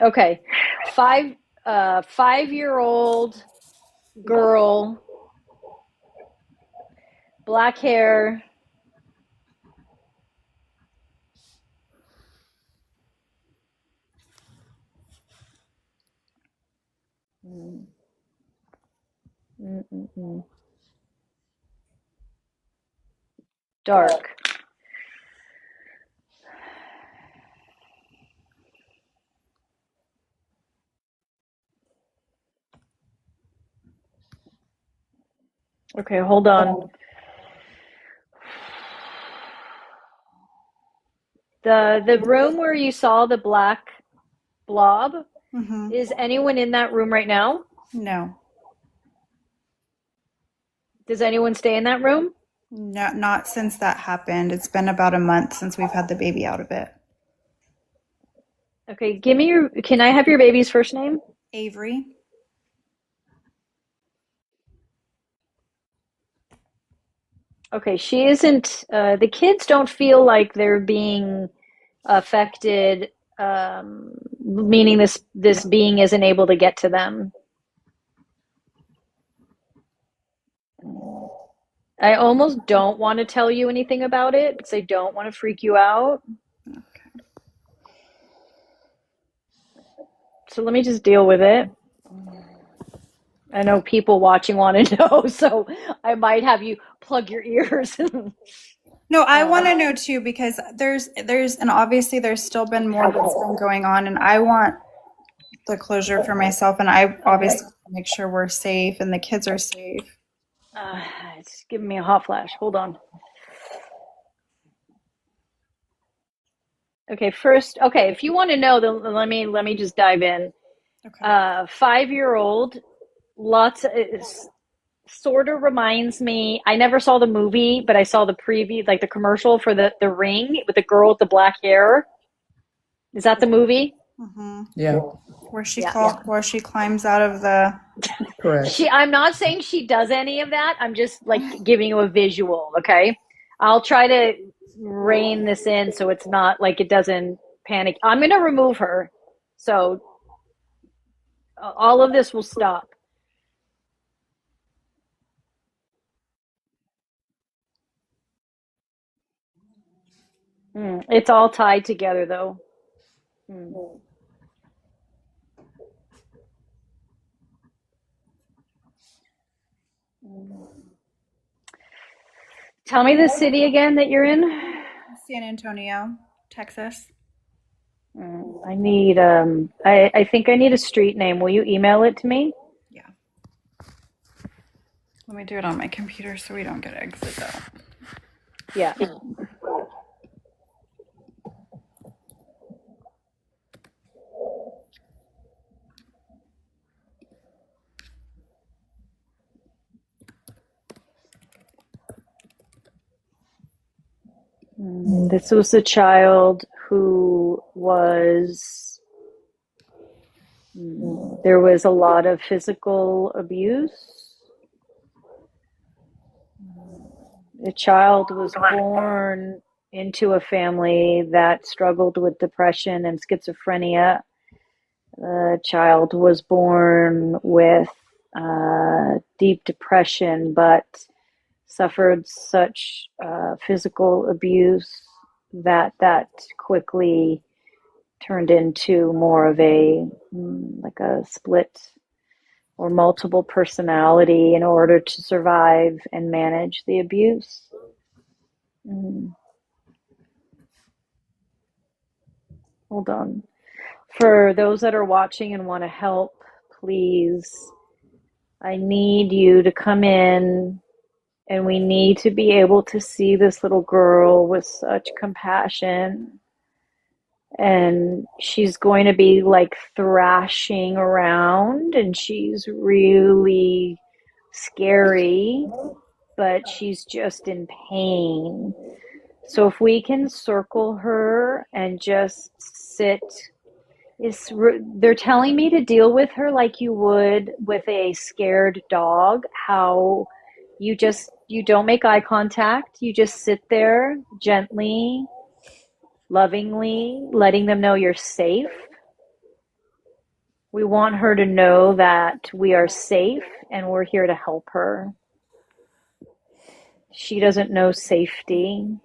Okay. 5-year-old girl, black hair. Mm, mm, mm, mm. Dark. Okay, hold on. The room where you saw the black blob, Mm-hmm. is anyone in that room right now? No, Does anyone stay in that room? no, not since that happened. It's been about a month since we've had the baby out of it. Okay, give me your, can I have your baby's first name? Avery? Okay, she isn't, the kids don't feel like they're being affected, meaning this being isn't able to get to them. I almost don't want to tell you anything about it because I don't want to freak you out. So let me just deal with it. I know people watching want to know, so I might have you plug your ears. No, I want uh, to know too because and obviously there's still been more that's been going on, and I want the closure for myself, and I okay. obviously make sure we're safe and the kids are safe. Uh, it's giving me a hot flash. Hold on. Okay, first, okay, if you want to know, then let me just dive in. Okay. 5-year-old, lots of, sort of reminds me. I never saw the movie, but I saw the preview, like the commercial for the ring with the girl with the black hair. Is that the movie? Mm-hmm. Yeah, Yeah. Where she climbs out of the. correct. I'm not saying she does any of that. I'm just like giving you a visual, okay? I'll try to rein this in so it's not like it doesn't panic. I'm going to remove her. So all of this will stop. It's all tied together though. Mm. Tell me the city again that you're in. San Antonio, Texas. I need I think I need a street name. Will you email it to me? Yeah. Let me do it on my computer so we don't get exit out. Yeah. This was a child who was, there was a lot of physical abuse. The child was born into a family that struggled with depression and schizophrenia. The child was born with deep depression, but suffered such physical abuse that quickly turned into more of a like a split or multiple personality in order to survive and manage the abuse. Mm, hold on. For those that are watching and want to help, please, I need you to come in and we need to be able to see this little girl with such compassion. And she's going to be like thrashing around and she's really scary, but she's just in pain. So if we can circle her and just sit, is they're telling me to deal with her like you would with a scared dog, how you don't make eye contact, you just sit there gently, lovingly, letting them know you're safe. We want her to know that we are safe and we're here to help her. She doesn't know safety.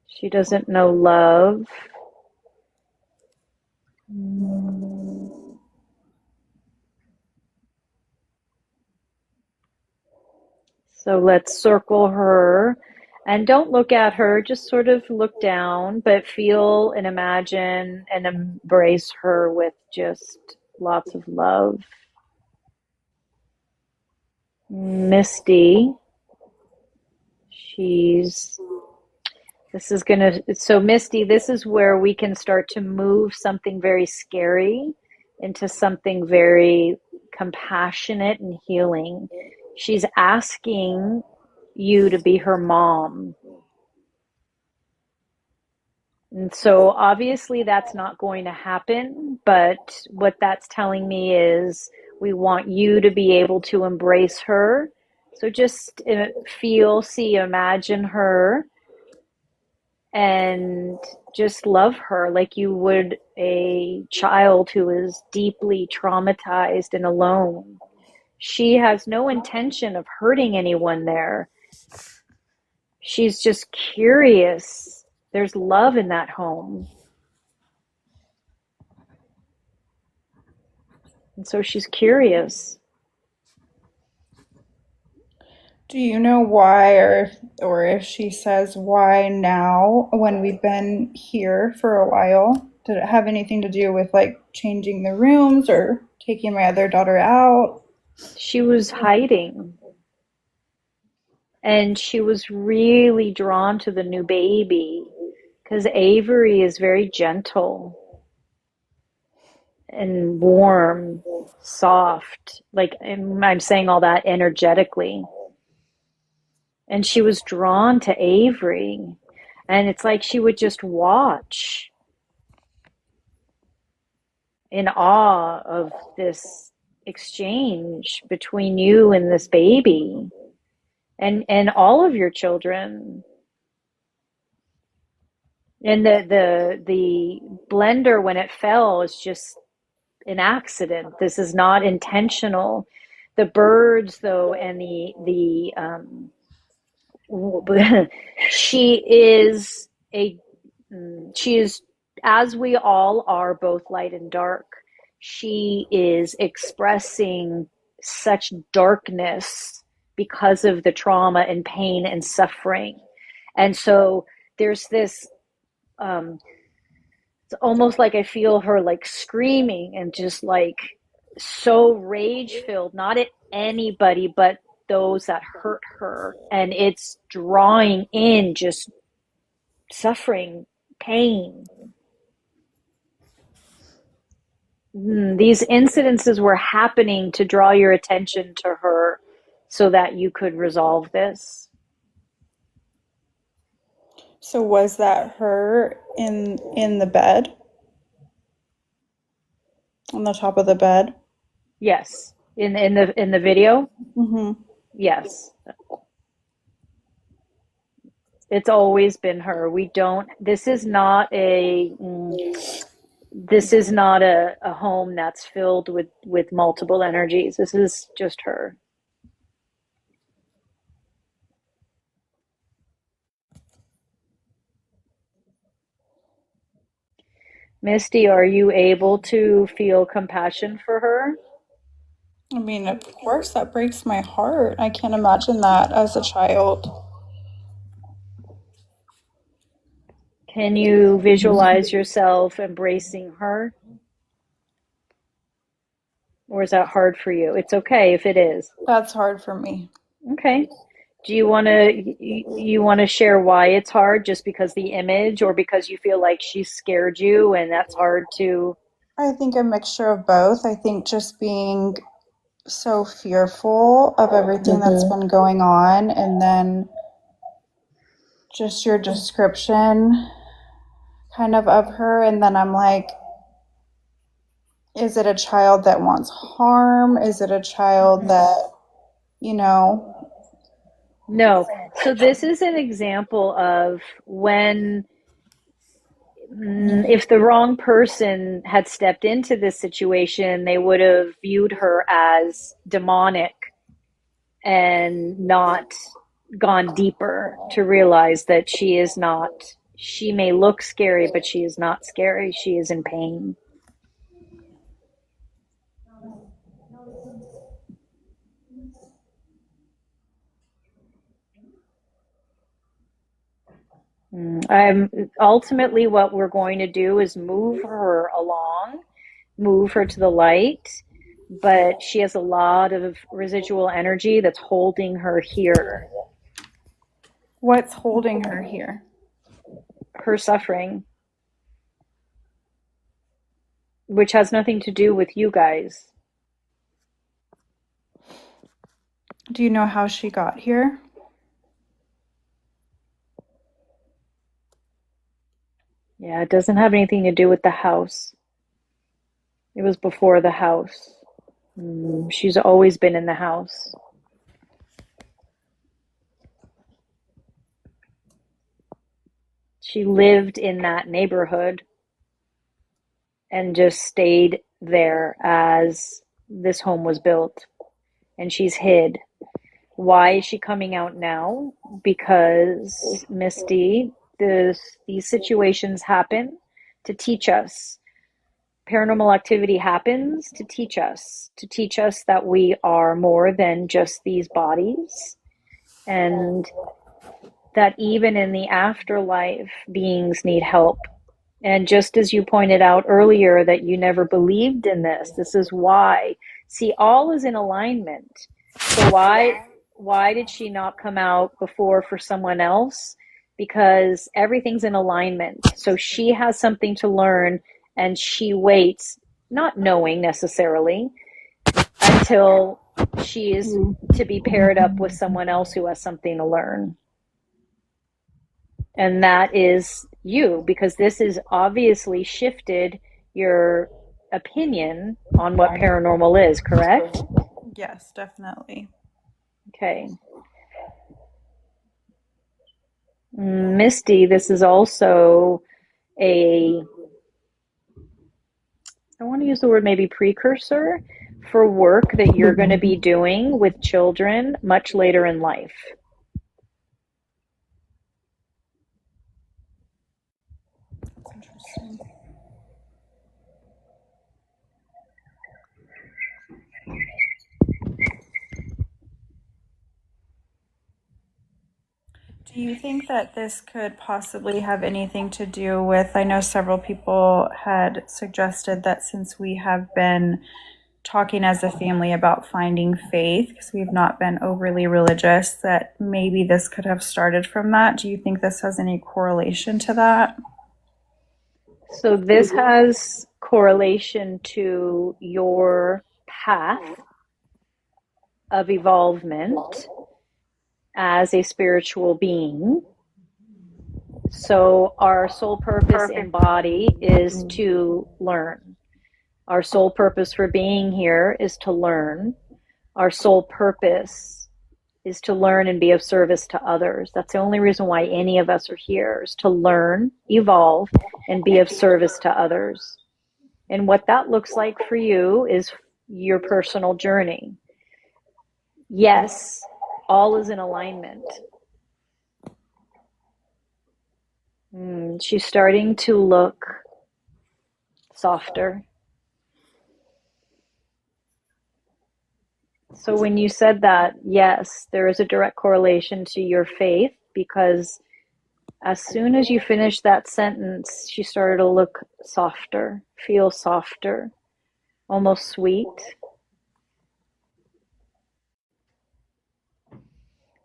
She doesn't know love. So let's circle her and don't look at her, just sort of look down, but feel and imagine and embrace her with just lots of love. Misty, she's this is gonna, so Misty, this is where we can start to move something very scary into something very compassionate and healing. She's asking you to be her mom. And so obviously that's not going to happen, but what that's telling me is we want you to be able to embrace her. So just feel, see, imagine her and just love her like you would a child who is deeply traumatized and alone. She has no intention of hurting anyone there. She's just curious. There's love in that home. And so she's curious. Do you know why, or if she says why now when we've been here for a while? Did it have anything to do with like changing the rooms or taking my other daughter out? She was hiding. And she was really drawn to the new baby because Avery is very gentle and warm, soft. Like, I'm saying all that energetically. And she was drawn to Avery. And it's like she would just watch in awe of this exchange between you and this baby and all of your children. And the blender when it fell is just an accident. This is not intentional. The birds though and the she is a she is, as we all are, both light and dark. She is expressing such darkness because of the trauma and pain and suffering. And so there's this it's almost like I feel her like screaming and just like so rage filled, not at anybody, but those that hurt her. And it's drawing in just suffering, pain. These incidences were happening to draw your attention to her so that you could resolve this. So was that her in the bed? On the top of the bed? Yes. In the video? Mm-hmm. Yes. It's always been her. We don't, this is not a home that's filled with multiple energies. This is just her. Misty, are you able to feel compassion for her? I mean, of course, that breaks my heart. I can't imagine that as a child. Can you visualize yourself embracing her? Or is that hard for you? It's okay if it is. That's hard for me. Okay. Do you want to share why it's hard, just because the image or because you feel like she scared you and that's hard to. I think a mixture of both. I think just being so fearful of everything that's been going on, and then just your description kind of her, and then I'm like, is it a child that wants harm? Is it a child that, you know? No. So this is an example of when If the wrong person had stepped into this situation, they would have viewed her as demonic and not gone deeper to realize that she is not, she may look scary, but she is not scary. She is in pain. I'm ultimately what we're going to do is move her along, move her to the light, but she has a lot of residual energy that's holding her here. What's holding her here? Her suffering, which has nothing to do with you guys. Do you know how she got here? Yeah, it doesn't have anything to do with the house. It was before the house. She's always been in the house. She lived in that neighborhood and just stayed there as this home was built. And she's hid. Why is she coming out now? Because, Misty, these situations happen to teach us. Paranormal activity happens to teach us that we are more than just these bodies, and that even in the afterlife, beings need help. And just as you pointed out earlier that you never believed in this is why. See, all is in alignment. So why did she not come out before for someone else? Because everything's in alignment. So she has something to learn, and she waits, not knowing necessarily, until she is to be paired up with someone else who has something to learn. And that is you, because this has obviously shifted your opinion on what paranormal is, correct? Yes, definitely. Okay. Misty, this is also a, I want to use the word maybe precursor for work that you're going to be doing with children much later in life. That's interesting. Do you think that this could possibly have anything to do with, I know several people had suggested that since we have been talking as a family about finding faith, because we've not been overly religious, that maybe this could have started from that. Do you think this has any correlation to that? So this has correlation to your path of evolvement as a spiritual being. So our sole purpose in body is to learn. Our sole purpose for being here is to learn. Our sole purpose is to learn and be of service to others. That's the only reason why any of us are here, is to learn, evolve, and be of service to others. And what that looks like for you is your personal journey. Yes, all is in alignment. She's starting to look softer. So when you said that, yes, there is a direct correlation to your faith, because as soon as you finished that sentence, she started to look softer, feel softer, almost sweet.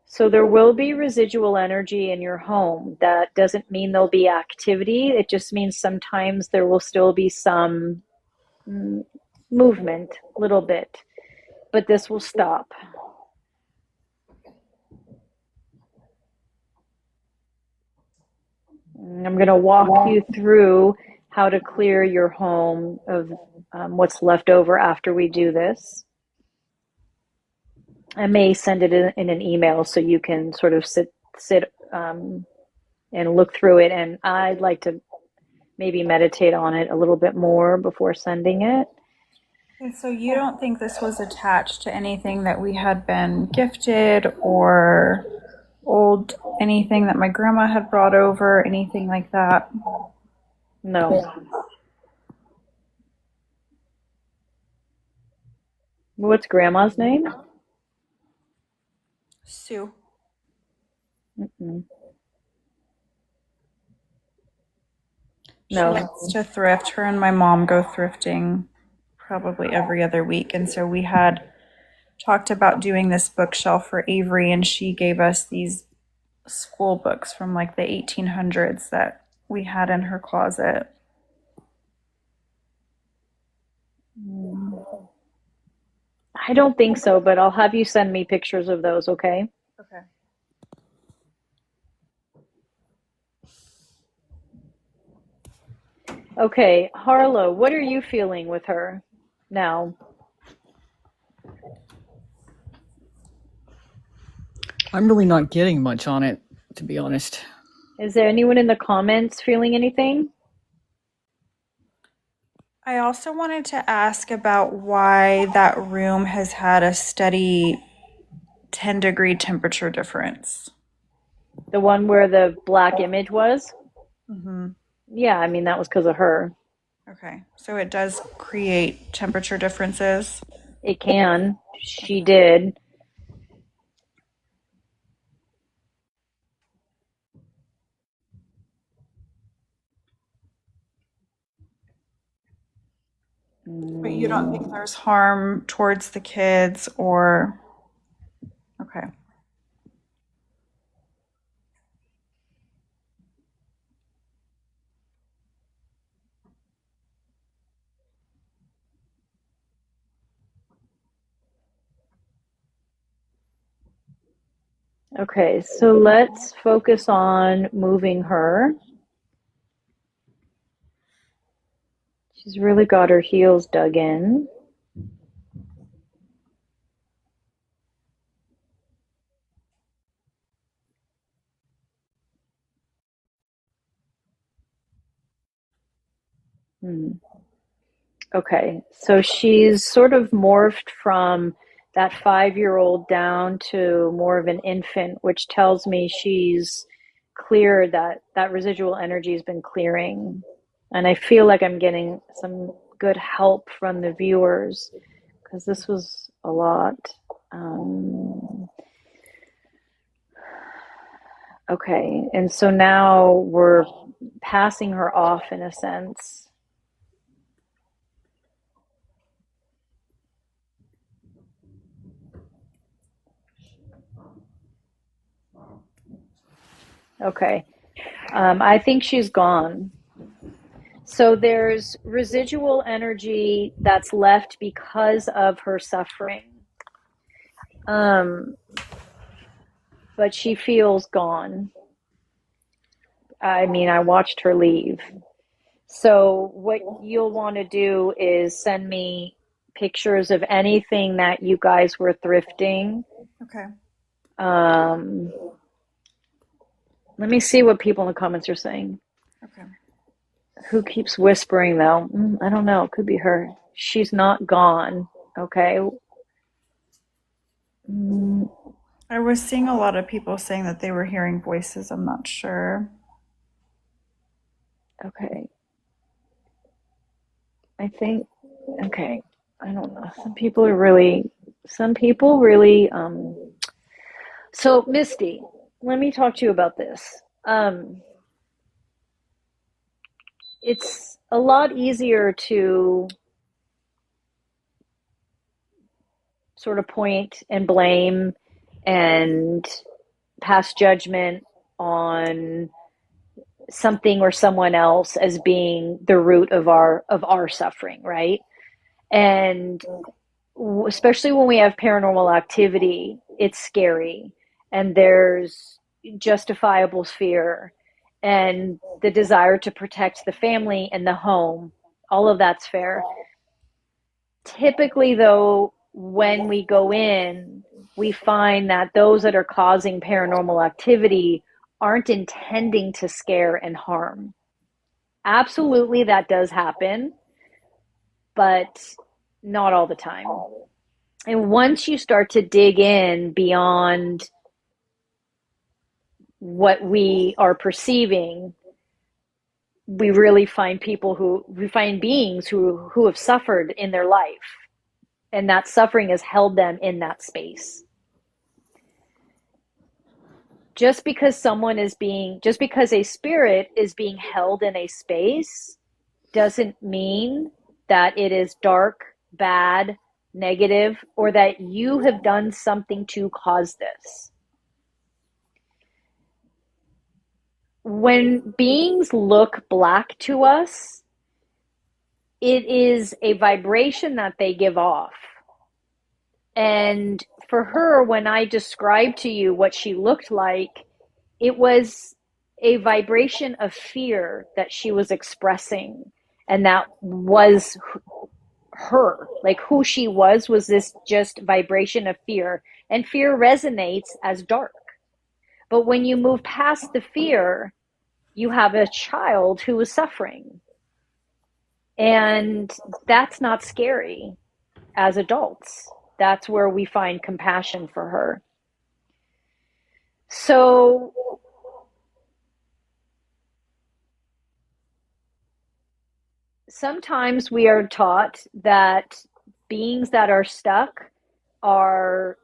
So there will be residual energy in your home. That doesn't mean there'll be activity. It just means sometimes there will still be some movement, a little bit. But this will stop. I'm going to walk you through how to clear your home of what's left over after we do this. I may send it in an email so you can sort of sit and look through it. And I'd like to maybe meditate on it a little bit more before sending it. And so you don't think this was attached to anything that we had been gifted or old, anything that my grandma had brought over, anything like that? No. What's grandma's name? Sue. Mm-mm. She No. likes to thrift. Her and my mom go thrifting probably every other week. And so we had talked about doing this bookshelf for Avery, and she gave us these school books from like the 1800s that we had in her closet. I don't think so, but I'll have you send me pictures of those, okay? Okay. Okay, Harlow, what are you feeling with her now? I'm really not getting much on it, to be honest. Is there anyone in the comments feeling anything? I also wanted to ask about why that room has had a steady 10-degree temperature difference. The one where the black image was? Mm-hmm. Yeah, I mean, that was because of her. Okay, so it does create temperature differences. It can. She did. But you don't think there's harm towards the kids or. Okay. Okay, so let's focus on moving her. She's really got her heels dug in. Okay, so she's sort of morphed from that 5-year-old down to more of an infant, which tells me she's cleared that residual energy has been clearing. And I feel like I'm getting some good help from the viewers because this was a lot. Okay, and so now we're passing her off in a sense. Okay, I think she's gone. So there's residual energy that's left because of her suffering. Um, but she feels gone. I mean, I watched her leave. So what you'll want to do is send me pictures of anything that you guys were thrifting. Okay. Um, let me see what people in the comments are saying. Okay. Who keeps whispering though? I don't know. It could be her. She's not gone. Okay. I was seeing a lot of people saying that they were hearing voices. I'm not sure. Okay. I think, okay. I don't know. Some people really, so Misty, let me talk to you about this. It's a lot easier to sort of point and blame and pass judgment on something or someone else as being the root of our suffering, right? And especially when we have paranormal activity, it's scary and there's justifiable fear and the desire to protect the family and the home. All of that's fair. Typically, though, when we go in, we find that those that are causing paranormal activity aren't intending to scare and harm. Absolutely, that does happen, but not all the time. And once you start to dig in beyond what we are perceiving, we really find we find beings who have suffered in their life, and that suffering has held them in that space. Just because a spirit is being held in a space doesn't mean that it is dark, bad, negative, or that you have done something to cause this. When beings look black to us, it is a vibration that they give off. And for her, when I described to you what she looked like, it was a vibration of fear that she was expressing. And that was her. Like, who she was this just vibration of fear. And fear resonates as dark. But when you move past the fear, you have a child who is suffering. And that's not scary as adults. That's where we find compassion for her. So sometimes we are taught that beings that are stuck are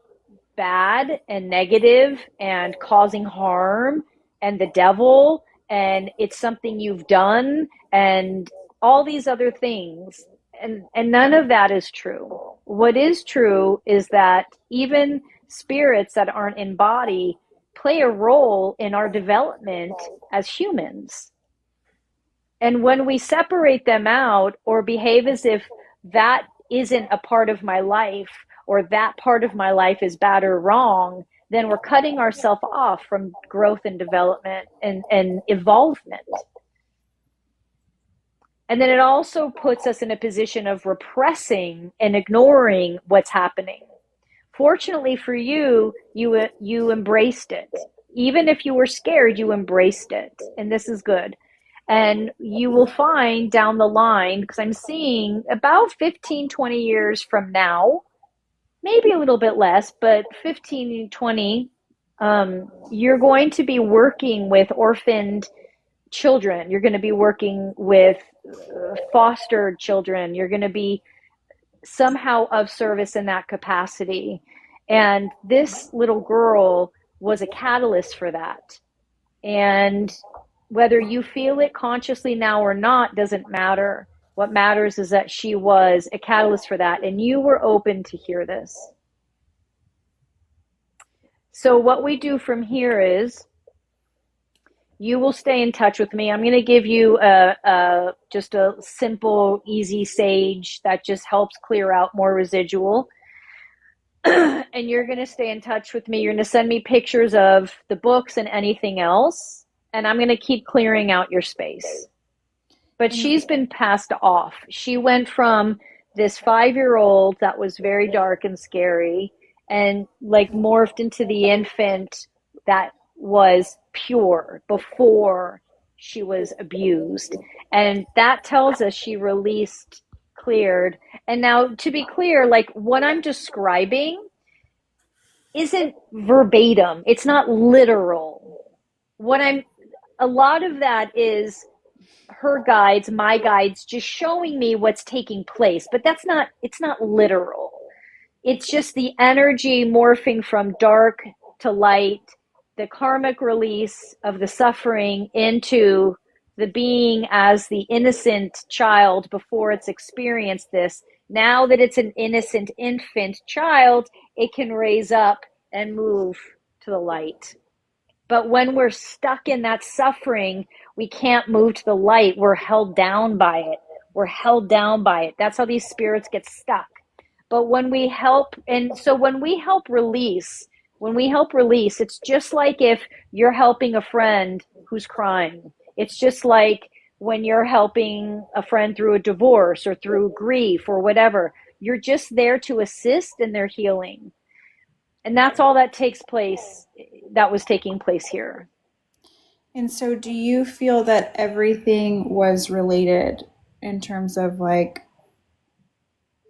bad and negative and causing harm and the devil, and it's something you've done and all these other things. And none of that is true. What is true is that even spirits that aren't in body play a role in our development as humans. And when we separate them out or behave as if that isn't a part of my life, or that part of my life is bad or wrong, then we're cutting ourselves off from growth and development and evolvement. And then it also puts us in a position of repressing and ignoring what's happening. Fortunately for you, you embraced it. Even if you were scared, you embraced it. And this is good. And you will find down the line, because I'm seeing about 15, 20 years from now, maybe a little bit less, but 15, 20, you're going to be working with orphaned children. You're going to be working with fostered children. You're going to be somehow of service in that capacity. And this little girl was a catalyst for that. And whether you feel it consciously now or not doesn't matter. What matters is that she was a catalyst for that, and you were open to hear this. So what we do from here is you will stay in touch with me. I'm going to give you just a simple, easy sage that just helps clear out more residual. And you're going to stay in touch with me. You're going to send me pictures of the books and anything else. And I'm going to keep clearing out your space. But she's been passed off. She went from this 5-year-old that was very dark and scary and like morphed into the infant that was pure before she was abused. And that tells us she released, cleared. And now, to be clear, like what I'm describing isn't verbatim. It's not literal. A lot of that is her guides, my guides, just showing me what's taking place. But it's not literal. It's just the energy morphing from dark to light, the karmic release of the suffering into the being as the innocent child before it's experienced this. Now that it's an innocent infant child, it can raise up and move to the light. But when we're stuck in that suffering, we can't move to the light. We're held down by it. We're held down by it. That's how these spirits get stuck. But when we help, when we help release, it's just like if you're helping a friend who's crying. It's just like when you're helping a friend through a divorce or through grief or whatever. You're just there to assist in their healing. And that's all that was taking place here. And so do you feel that everything was related in terms of like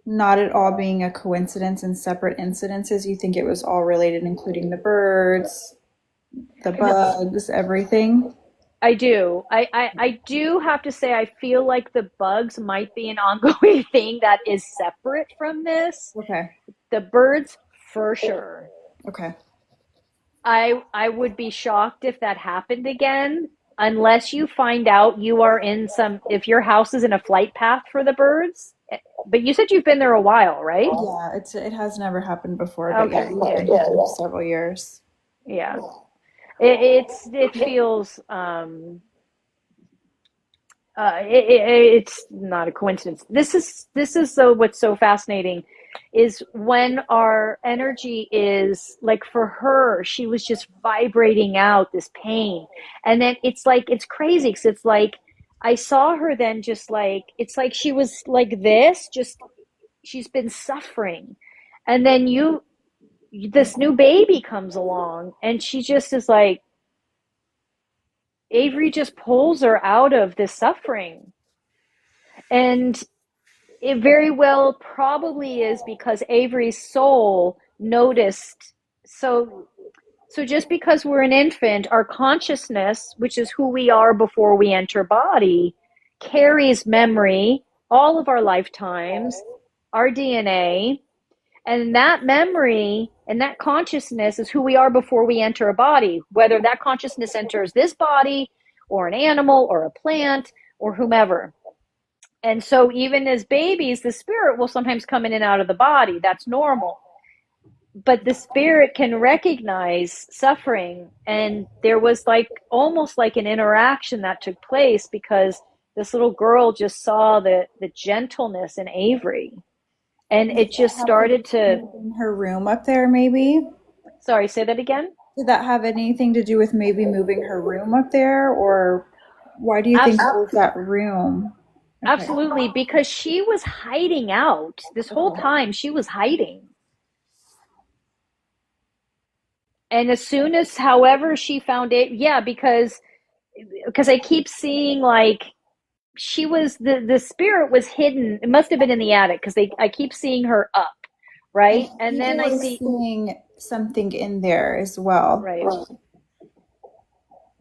not at all being a coincidence and separate incidences? You think it was all related, including the birds, the bugs, everything? I do. I do have to say, I feel like the bugs might be an ongoing thing that is separate from this. Okay. The birds, for sure. Okay. I would be shocked if that happened again, unless you find out you are in some, if your house is in a flight path for the birds. But you said you've been there a while, right? Yeah, it has never happened before, but yeah, Okay. we've Yeah. been here for several years. Yeah. It feels it's not a coincidence. This is so what's so fascinating is when our energy is like, for her, she was just vibrating out this pain, and then it's like it's crazy because it's like I saw her then just like it's like she was like this, just she's been suffering, and then this new baby comes along, and she just is like Avery just pulls her out of this suffering. And it very well probably is because Avery's soul noticed. So just because we're an infant, our consciousness, which is who we are before we enter body, carries memory, all of our lifetimes, our DNA, and that memory and that consciousness is who we are before we enter a body, whether that consciousness enters this body or an animal or a plant or whomever. And so, even as babies, the spirit will sometimes come in and out of the body. That's normal. But the spirit can recognize suffering. And there was like almost like an interaction that took place because this little girl just saw the gentleness in Avery. And it just started to. In her room up there, maybe? Sorry, say that again? Did that have anything to do with maybe moving her room up there, or why do you think it was that room? Okay. Absolutely, because she was hiding out. This whole time, she was hiding. And as soon as, however, she found it, yeah, because I keep seeing like she was the spirit was hidden. It must have been in the attic because I keep seeing her up, right? And then I Was see seeing something in there as well. right.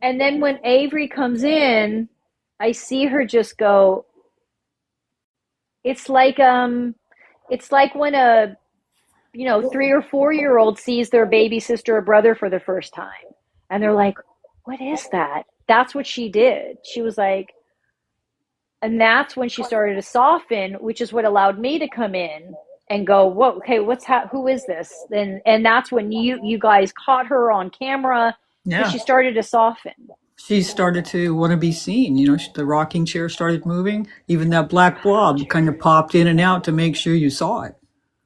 And then when Avery comes in, I see her just go. It's like when a 3 or 4 year old sees their baby sister or brother for the first time, and they're like, "What is that?" That's what she did. She was like, and that's when she started to soften, which is what allowed me to come in and go, whoa, okay, who is this? And that's when you guys caught her on camera because Yeah. she started to soften. She started to want to be seen. You know, the rocking chair started moving. Even that black blob kind of popped in and out to make sure you saw it.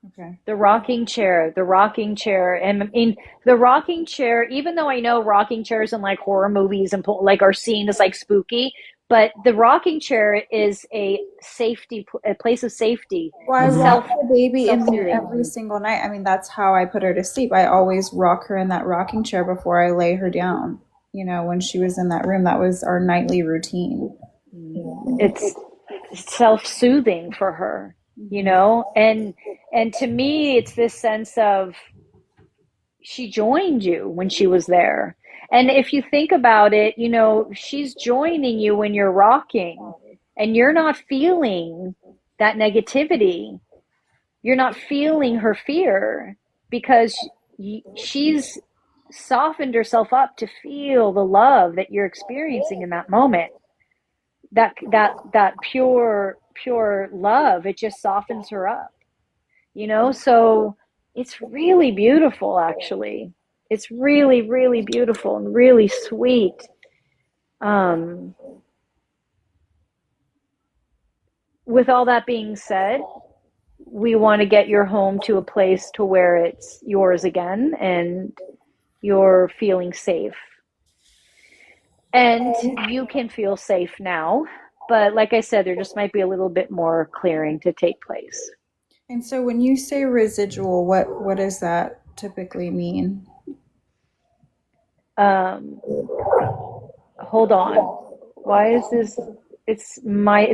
Okay. The rocking chair, and I mean the rocking chair. Even though I know rocking chairs in like horror movies and like are seen as like spooky, but the rocking chair is a place of safety. Well, I rock the baby in there Self-soothing. every single night. I mean, that's how I put her to sleep. I always rock her in that rocking chair before I lay her down. You know, when she was in that room, that was our nightly routine. It's self-soothing for her, and to me, it's this sense of she joined you when she was there. And if you think about it, she's joining you when you're rocking and you're not feeling that negativity. You're not feeling her fear because she's softened herself up to feel the love that you're experiencing in that moment. That pure love, it just softens her up. So it's really beautiful, actually. It's really, really beautiful and really sweet. um with all that being said, we want to get your home to a place to where it's yours again and you're feeling safe, and you can feel safe now, but like I said, there just might be a little bit more clearing to take place. And so when you say residual, what does that typically mean? um Hold on. Why is this? It's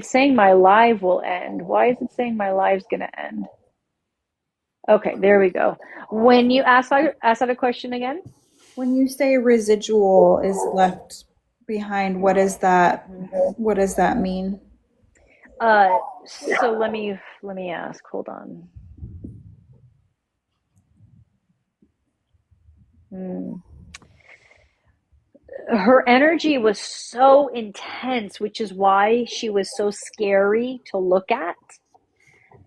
saying my live will end. Why is it saying my live's gonna end? Okay, there we go. When you ask that a question again. When you say residual is left behind, what is that? What does that mean? So let me ask. Hold on. Hmm. Her energy was so intense, which is why she was so scary to look at.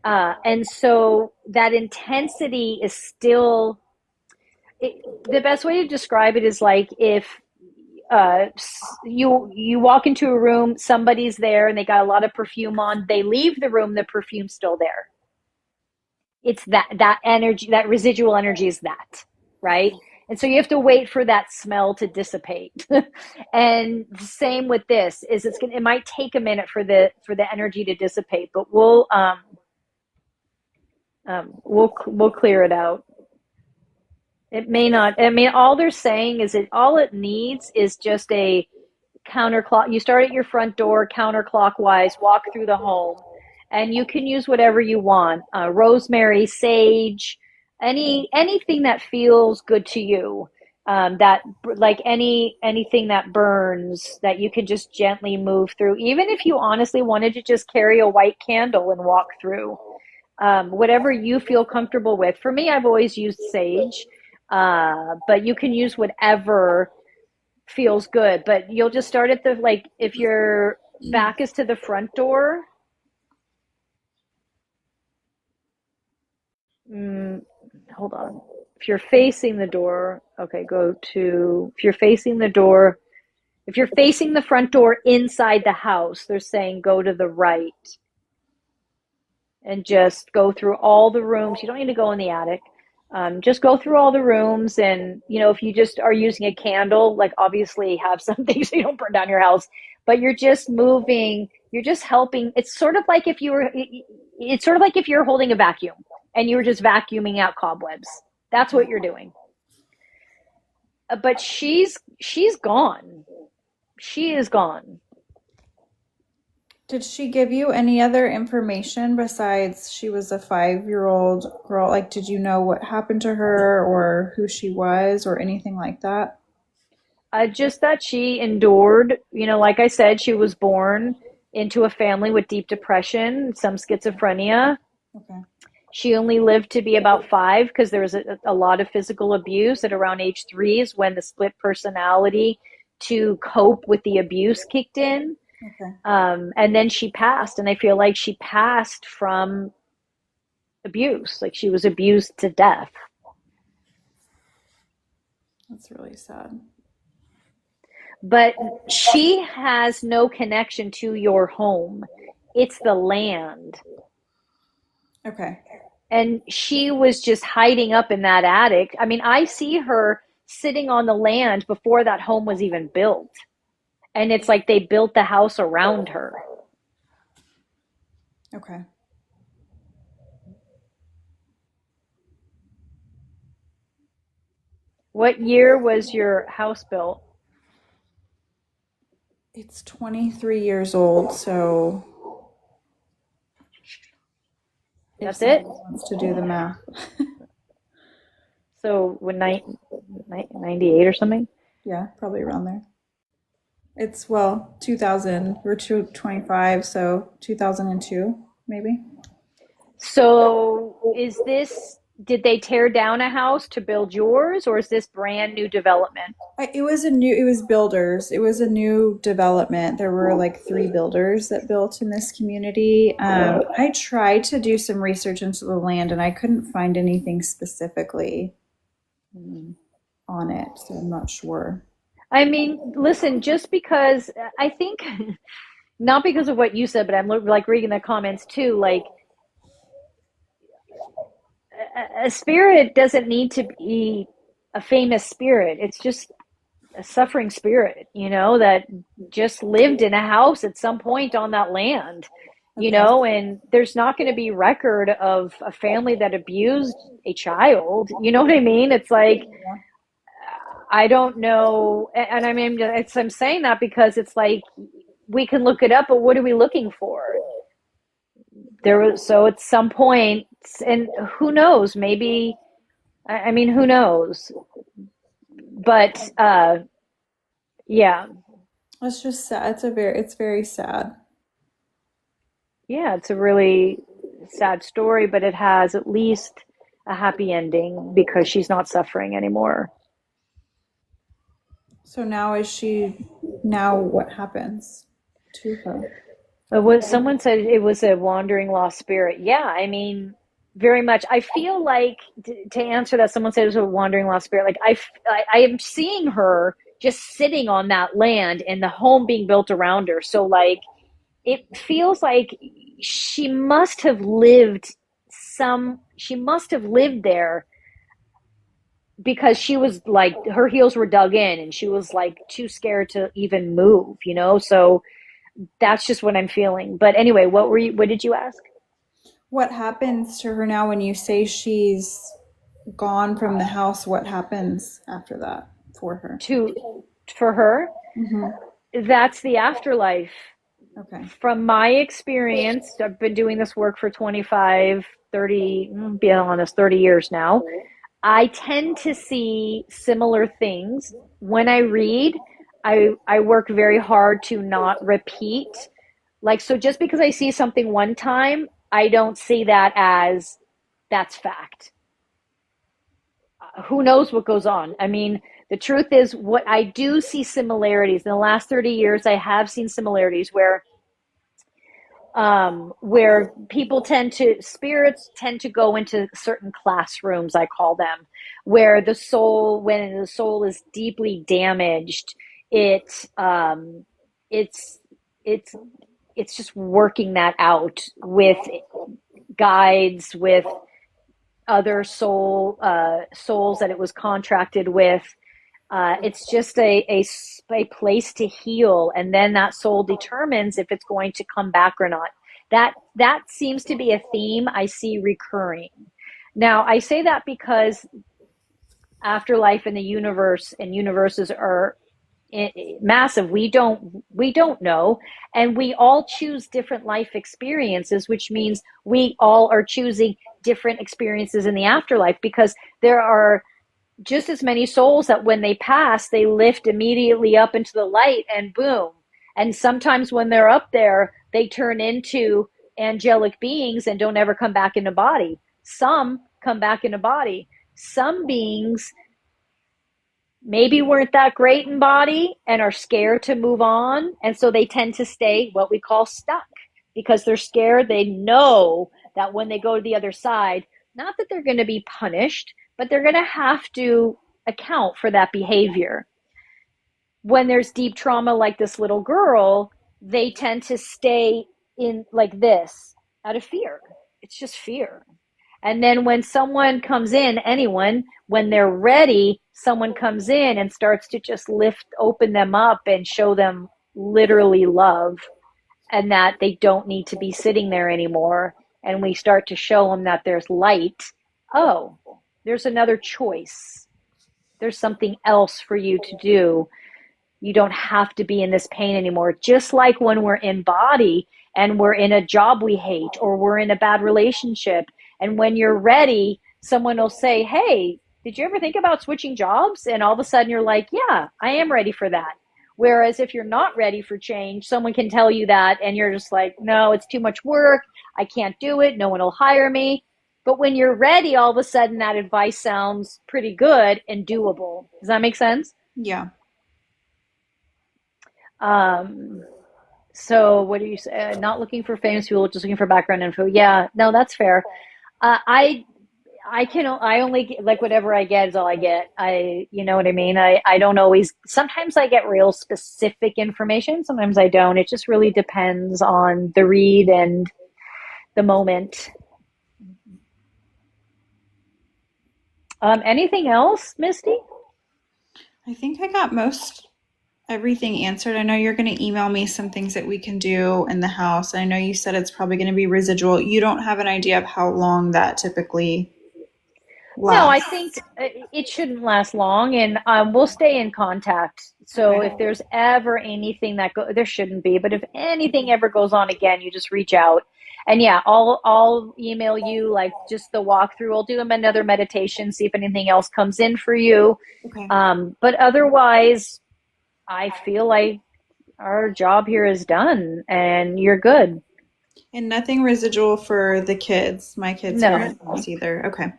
And so that intensity is still the best way to describe it is like if you walk into a room, somebody's there, and they got a lot of perfume on. They leave the room, the perfume's still there. It's that energy, that residual energy is that, right? And so you have to wait for that smell to dissipate. And same with this is it might take a minute for the energy to dissipate, but we'll clear it out. It may not. I mean, all they're saying is that all it needs is just a counterclock. You start at your front door counterclockwise, walk through the home, and you can use whatever you want. Rosemary, sage, anything that feels good to you. That like anything that burns that you can just gently move through. Even if you honestly wanted to just carry a white candle and walk through, whatever you feel comfortable with. For me, I've always used sage, but you can use whatever feels good. But you'll just start at the like if your back is to the front door. Mm, hold on. If you're facing the door, okay, go to if you're facing the door. If you're facing the front door inside the house, they're saying go to the right and just go through all the rooms. You don't need to go in the attic. Just go through all the rooms. And, if you just are using a candle, like obviously have something so you don't burn down your house, but you're just moving, you're just helping. It's sort of like if you're holding a vacuum and you were just vacuuming out cobwebs. That's what you're doing. But she's gone. She is gone. Did she give you any other information besides she was a 5-year-old girl? Like, did you know what happened to her or who she was or anything like that? Just that she endured, like I said, she was born into a family with deep depression, some schizophrenia. Okay. She only lived to be about 5 because there was a lot of physical abuse at around age 3 is when the split personality to cope with the abuse kicked in. Okay. And then she passed, and I feel like she passed from abuse, like she was abused to death. That's really sad. But she has no connection to your home. It's the land. Okay. And she was just hiding up in that attic. I mean, I see her sitting on the land before that home was even built. And it's like they built the house around her. Okay. What year was your house built? It's 23 years old, so That's it? Wants to do the math. So when 98 or something? Yeah, probably around there. It's 2000. We're 25, so 2002 maybe. So did they tear down a house to build yours, or is this brand new development? It was builders. It was a new development. There were like 3 builders that built in this community. I tried to do some research into the land and I couldn't find anything specifically on it, so I'm not sure. I mean, listen, just because I think, not because of what you said, but I'm like reading the comments too, like a spirit doesn't need to be a famous spirit. It's just a suffering spirit, that just lived in a house at some point on that land, and there's not going to be record of a family that abused a child. You know what I mean? It's like, I don't know. And I mean, I'm saying that because it's like we can look it up, but what are we looking for? There was, so at some point, and who knows, maybe, I mean, who knows? But yeah, It's just sad. It's very sad. yeah, it's a really sad story, but it has at least a happy ending because she's not suffering anymore. So now what happens to her? It was, someone said it was a wandering lost spirit. Yeah, I mean, very much. I feel like to answer that, someone said it was a wandering lost spirit. Like I am seeing her just sitting on that land and the home being built around her. So like it feels like she must have lived she must have lived there because she was like her heels were dug in and she was like too scared to even move, you know? So that's just what I'm feeling. But anyway, what did you ask? What happens to her now when you say she's gone from the house? What happens after that for her? For her, Mm-hmm. that's the afterlife. Okay. From my experience, I've been doing this work for 25, 30, be honest, 30 years now. I tend to see similar things when I read. I work very hard to not repeat. Like, so just because I see something one time, I don't see that as that's fact. Who knows what goes on? I mean, the truth is, what I do see similarities in the last 30 years, I have seen similarities where spirits tend to go into certain classrooms, I call them, where when the soul is deeply damaged, it it's it's it's just working that out with guides, with other souls that it was contracted with. It's just a place to heal, and then that soul determines if it's going to come back or not. That seems to be a theme I see recurring. Now, I say that because afterlife and the universe and universes are massive. We don't know, and we all choose different life experiences, which means we all are choosing different experiences in the afterlife because there are just as many souls that when they pass, they lift immediately up into the light and boom. And sometimes when they're up there, they turn into angelic beings and don't ever come back into body. Some come back into body. Some beings maybe weren't that great in body and are scared to move on. And so they tend to stay what we call stuck because they're scared. They know that when they go to the other side, not that they're going to be punished, but they're going to have to account for that behavior. When there's deep trauma like this little girl, they tend to stay in like this out of fear. It's just fear. And then when someone comes in, anyone, when they're ready, someone comes in and starts to just open them up and show them literally love and that they don't need to be sitting there anymore. And we start to show them that there's light. Oh, there's another choice. There's something else for you to do. You don't have to be in this pain anymore. Just like when we're in body and we're in a job we hate or we're in a bad relationship. And when you're ready, someone will say, hey, did you ever think about switching jobs? And all of a sudden you're like, yeah, I am ready for that. Whereas if you're not ready for change, someone can tell you that and you're just like, no, it's too much work. I can't do it. No one will hire me. But when you're ready, all of a sudden that advice sounds pretty good and doable. Does that make sense? Yeah. So what do you say? Not looking for famous people, just looking for background info. Yeah, no, that's fair. I only like whatever I get is all I get. You know what I mean? I don't always, sometimes I get real specific information. Sometimes I don't. It just really depends on the read and the moment. Anything else, Misty? I think I got everything answered. I know you're going to email me some things that we can do in the house. I know you said it's probably going to be residual. You don't have an idea of how long that typically. No, I last. think it shouldn't last long, and we'll stay in contact. So if Okay. there's ever anything there shouldn't be, but if anything ever goes on again, you just reach out. And yeah, I'll email you like just the walkthrough. I'll do another meditation, see if anything else comes in for you. Okay. But otherwise, I feel like our job here is done, and you're good. And nothing residual for the kids, my kids here No, in the house either. Okay.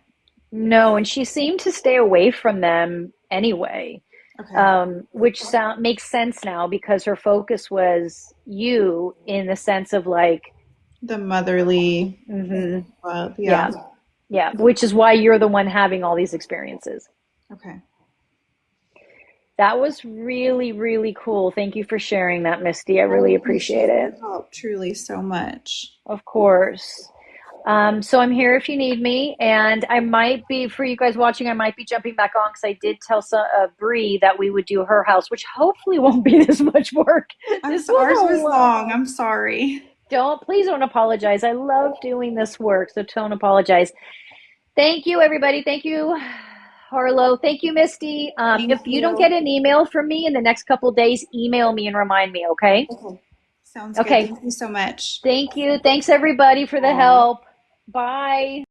no, and she seemed to stay away from them anyway. Okay. Which makes sense now because her focus was you in the sense of like, The motherly hmm love. Yeah. yeah, yeah, which is why you're the one having all these experiences. Okay. That was really, really cool. Thank you for sharing that, Misty. I I really appreciate appreciate it. your help truly so much. Of course. So I'm here if you need me, and I might be for you guys watching. I might be jumping back on because I did tell Bree that we would do her house, which hopefully won't be this much work. This was Ours a was lot. long. I'm sorry. Please don't apologize. I love doing this work, so don't apologize. Thank you, everybody. Thank you, Harlow. Thank you, Misty. Thank If you don't you. get an email from me in the next couple of days, email me and remind me, okay? Okay. Sounds good. Okay. Thank you so much. Thank you. Thanks, everybody, for the Bye. help. Bye.